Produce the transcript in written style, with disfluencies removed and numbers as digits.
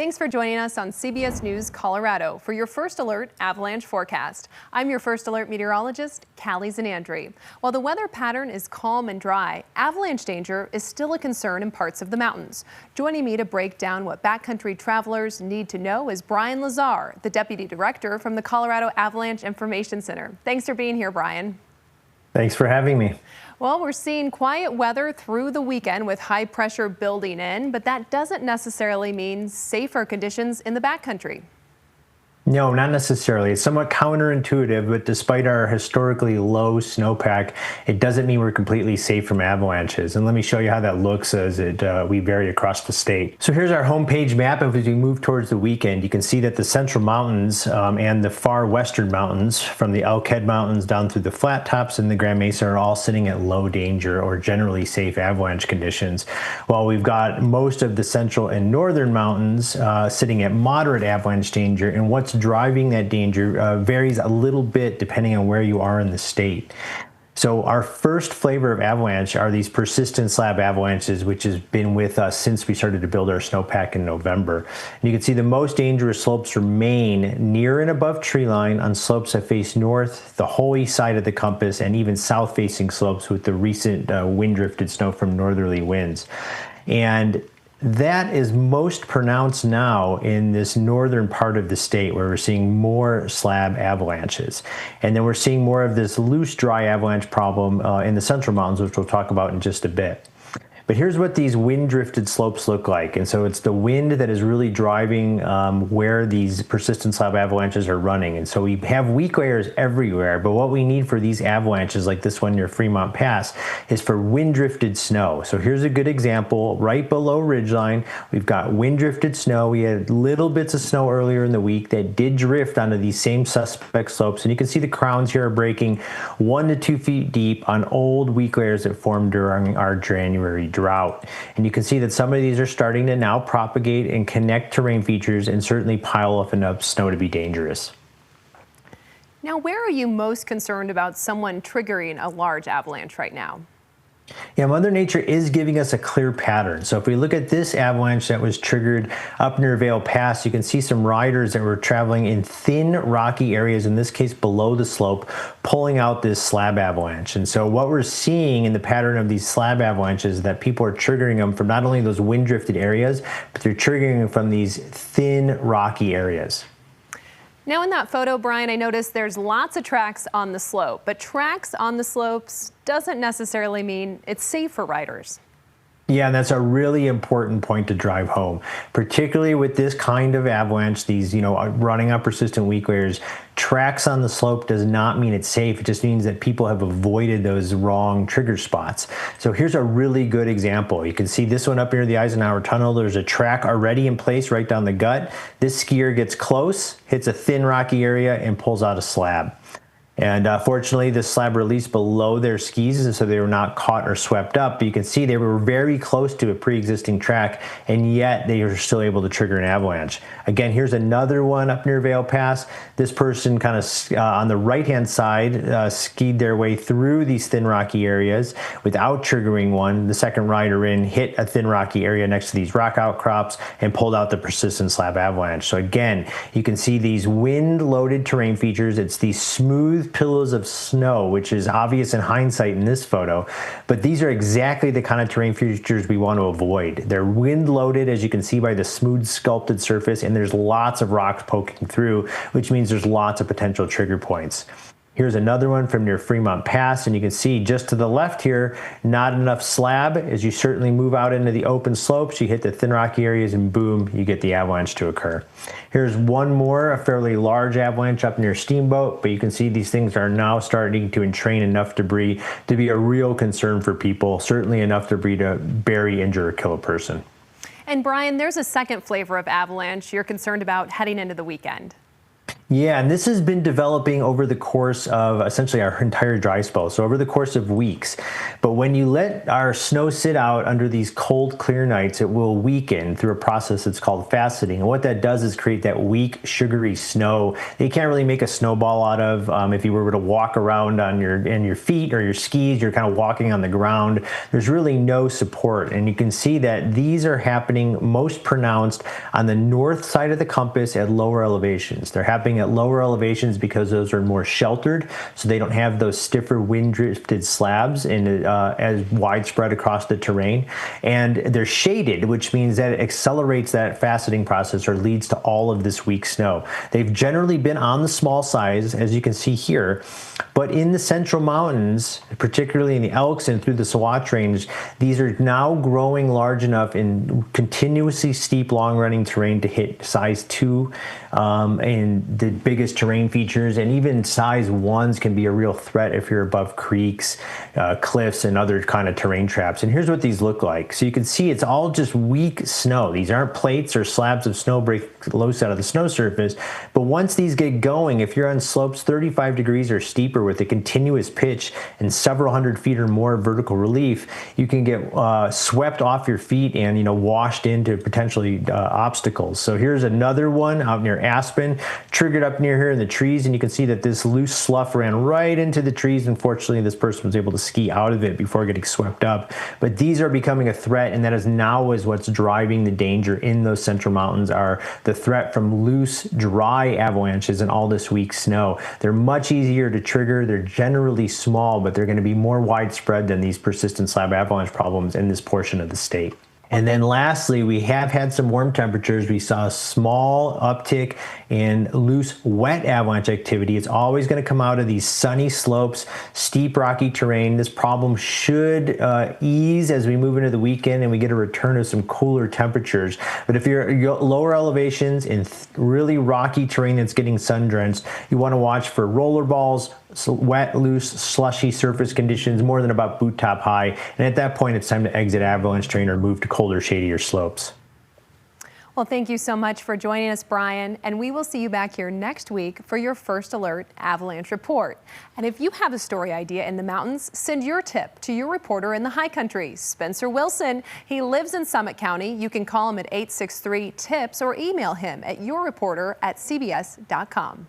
Thanks for joining us on CBS News Colorado for your First Alert avalanche forecast. I'm your First Alert meteorologist, Callie Zanandri. While the weather pattern is calm and dry, avalanche danger is still a concern in parts of the mountains. Joining me to break down what backcountry travelers need to know is Brian Lazar, the Deputy Director from the Colorado Avalanche Information Center. Thanks for being here, Brian. Thanks for having me. Well, we're seeing quiet weather through the weekend with high pressure building in, but that doesn't necessarily mean safer conditions in the backcountry. No, not necessarily. It's somewhat counterintuitive, but despite our historically low snowpack, it doesn't mean we're completely safe from avalanches. And let me show you how that looks as we vary across the state. So here's our homepage map. As we move towards the weekend, you can see that the central mountains and the far western mountains, from the Elkhead Mountains down through the Flat Tops and the Grand Mesa, are all sitting at low danger or generally safe avalanche conditions, while we've got most of the central and northern mountains sitting at moderate avalanche danger. And what's driving that danger varies a little bit depending on where you are in the state. So our first flavor of avalanche are these persistent slab avalanches, which has been with us since we started to build our snowpack in November. And you can see the most dangerous slopes remain near and above tree line on slopes that face north, the whole east side of the compass, and even south facing slopes with the recent wind drifted snow from northerly winds. And that is most pronounced now in this northern part of the state, where we're seeing more slab avalanches. And then we're seeing more of this loose, dry avalanche problem in the central mountains, which we'll talk about in just a bit. But here's what these wind-drifted slopes look like. And so it's the wind that is really driving where these persistent slab avalanches are running. And so we have weak layers everywhere, but what we need for these avalanches, like this one near Fremont Pass, is for wind-drifted snow. So here's a good example. Right below ridgeline, we've got wind-drifted snow. We had little bits of snow earlier in the week that did drift onto these same suspect slopes. And you can see the crowns here are breaking 1 to 2 feet deep on old weak layers that formed during our January drought. And you can see that some of these are starting to now propagate and connect terrain features and certainly pile up enough snow to be dangerous. Now, where are you most concerned about someone triggering a large avalanche right now? Yeah, Mother Nature is giving us a clear pattern. So if we look at this avalanche that was triggered up near Vail Pass, you can see some riders that were traveling in thin, rocky areas, in this case below the slope, pulling out this slab avalanche. And so what we're seeing in the pattern of these slab avalanches is that people are triggering them from not only those wind-drifted areas, but they're triggering them from these thin, rocky areas. Now in that photo, Brian, I noticed there's lots of tracks on the slope, but tracks on the slopes doesn't necessarily mean it's safe for riders. Yeah, and that's a really important point to drive home, particularly with this kind of avalanche, these, running up persistent weak layers. Tracks on the slope does not mean it's safe. It just means that people have avoided those wrong trigger spots. So here's a really good example. You can see this one up near the Eisenhower Tunnel. There's a track already in place right down the gut. This skier gets close, hits a thin rocky area, and pulls out a slab. And fortunately, this slab released below their skis, and so they were not caught or swept up. But you can see they were very close to a pre-existing track, and yet they were still able to trigger an avalanche. Again, here's another one up near Vail Pass. This person kind of on the right-hand side skied their way through these thin rocky areas without triggering one. The second rider in hit a thin rocky area next to these rock outcrops and pulled out the persistent slab avalanche. So again, you can see these wind-loaded terrain features. It's these smooth pillows of snow, which is obvious in hindsight in this photo, but these are exactly the kind of terrain features we want to avoid. They're wind-loaded, as you can see by the smooth sculpted surface, and there's lots of rocks poking through, which means there's lots of potential trigger points. Here's another one from near Fremont Pass, and you can see just to the left here, not enough slab. As you certainly move out into the open slopes, you hit the thin rocky areas and boom, you get the avalanche to occur. Here's one more, a fairly large avalanche up near Steamboat, but you can see these things are now starting to entrain enough debris to be a real concern for people, certainly enough debris to bury, injure, or kill a person. And Brian, there's a second flavor of avalanche you're concerned about heading into the weekend. Yeah, and this has been developing over the course of essentially our entire dry spell, so over the course of weeks. But when you let our snow sit out under these cold, clear nights, it will weaken through a process that's called faceting. And what that does is create that weak, sugary snow that you can't really make a snowball out of. If you were to walk around on your feet or your skis, you're kind of walking on the ground. There's really no support. And you can see that these are happening most pronounced on the north side of the compass at lower elevations. They're happening at lower elevations because those are more sheltered, so they don't have those stiffer wind drifted slabs and as widespread across the terrain. And they're shaded, which means that it accelerates that faceting process or leads to all of this weak snow. They've generally been on the small size, as you can see here, but in the central mountains, particularly in the Elks and through the Saguache Range, these are now growing large enough in continuously steep, long-running terrain to hit size 2 and the biggest terrain features, and even size 1s can be a real threat if you're above creeks, cliffs, and other kind of terrain traps. And here's what these look like. So you can see it's all just weak snow. These aren't plates or slabs of snow break loose out of the snow surface, but once these get going, if you're on slopes 35 degrees or steeper with a continuous pitch and several hundred feet or more vertical relief, you can get swept off your feet and washed into potentially obstacles. So here's another one out near Aspen, triggered up near here in the trees, and you can see that this loose slough ran right into the trees. Unfortunately, this person was able to ski out of it before getting swept up. But these are becoming a threat, and that is now what's driving the danger in those central mountains, are the threat from loose, dry avalanches and all this weak snow. They're much easier to trigger. They're generally small, but they're going to be more widespread than these persistent slab avalanche problems in this portion of the state. And then lastly, we have had some warm temperatures. We saw a small uptick in loose, wet avalanche activity. It's always going to come out of these sunny slopes, steep, rocky terrain. This problem should ease as we move into the weekend and we get a return of some cooler temperatures. But if you're lower elevations in really rocky terrain that's getting sun-drenched, you want to watch for roller balls, wet, loose, slushy surface conditions more than about boot top high. And at that point, it's time to exit avalanche terrain or move to colder, shadier slopes. Well, thank you so much for joining us, Brian, and we will see you back here next week for your First Alert Avalanche Report. And if you have a story idea in the mountains, send your tip to your reporter in the high country, Spencer Wilson. He lives in Summit County. You can call him at 863-TIPS or email him at yourreporter@cbs.com.